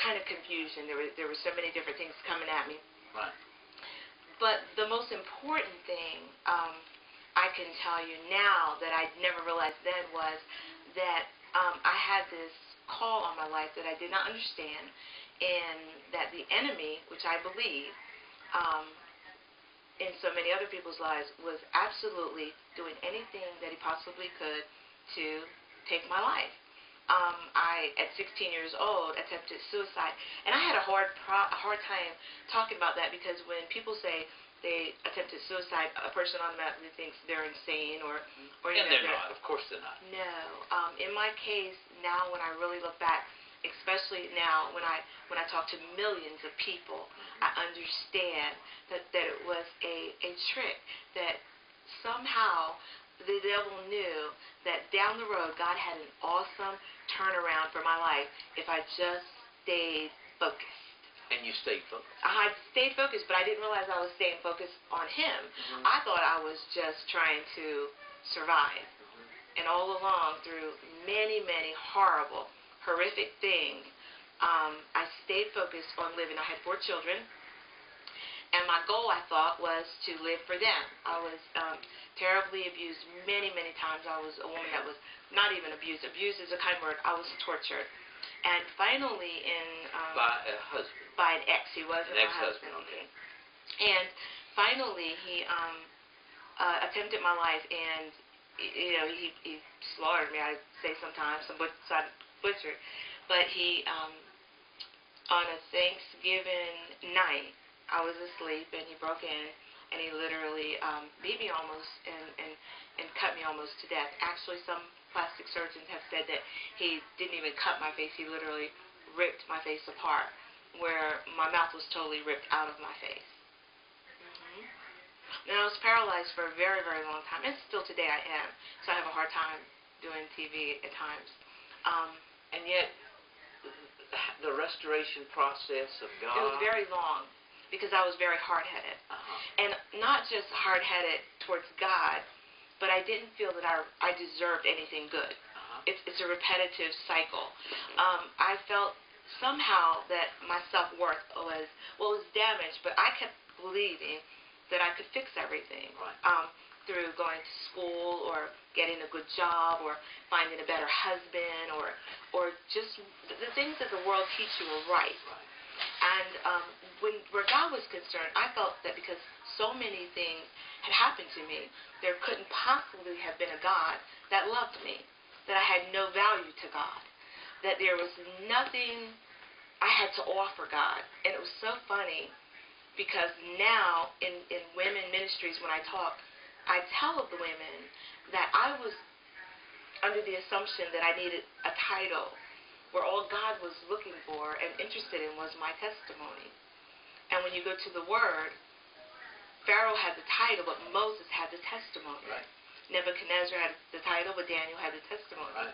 kind of confusion. There were so many different things coming at me. Right. But the most important thing I can tell you now that I never realized then was that I had this call on my life that I did not understand, and that the enemy, which I believe in so many other people's lives, was absolutely doing anything that he possibly could to take my life. I, at 16 years old, attempted suicide, and I had a hard time talking about that, because when people say they attempted suicide, a person automatically thinks they're insane, or and they're not. Of course, they're not. No, in my case now, when I really look back, especially now when I talk to millions of people, I understand that it was a trick, that somehow the devil knew that down the road God had an awesome turnaround for my life if I just stayed focused. And you stayed focused. I stayed focused, but I didn't realize I was staying focused on him. I thought I was just trying to survive. And all along, through many, many horrible, horrific things, I stayed focused on living. I had 4 children. And my goal, I thought, was to live for them. I was terribly abused many, many times. I was a woman that was not even abused. Abused is a kind word. I was tortured. And finally, by a husband. By an ex. He wasn't an my ex-husband. husband. Okay. And finally, he attempted my life, and he slaughtered me. I say sometimes, some butchered. But he, on a Thanksgiving night, I was asleep, and he broke in, and he literally beat me almost and cut me almost to death. Actually, some plastic surgeons have said that he didn't even cut my face. He literally ripped my face apart, where my mouth was totally ripped out of my face. Now, I was paralyzed for a very, very long time, and still today I am. So I have a hard time doing TV at times. And yet, the restoration process of God... It was very long, because I was very hard-headed. And not just hard-headed towards God, but I didn't feel that I deserved anything good. It's a repetitive cycle. I felt somehow that my self-worth was damaged, but I kept believing that I could fix everything through going to school, or getting a good job, or finding a better husband, or just the things that the world teach you are right. And where God was concerned, I felt that because so many things had happened to me, there couldn't possibly have been a God that loved me, that I had no value to God, that there was nothing I had to offer God. And it was so funny, because now in women ministries, when I talk, I tell the women that I was under the assumption that I needed a title, where all God was looking for and interested in was my testimony. And when you go to the Word, Pharaoh had the title, but Moses had the testimony. Nebuchadnezzar had the title, but Daniel had the testimony.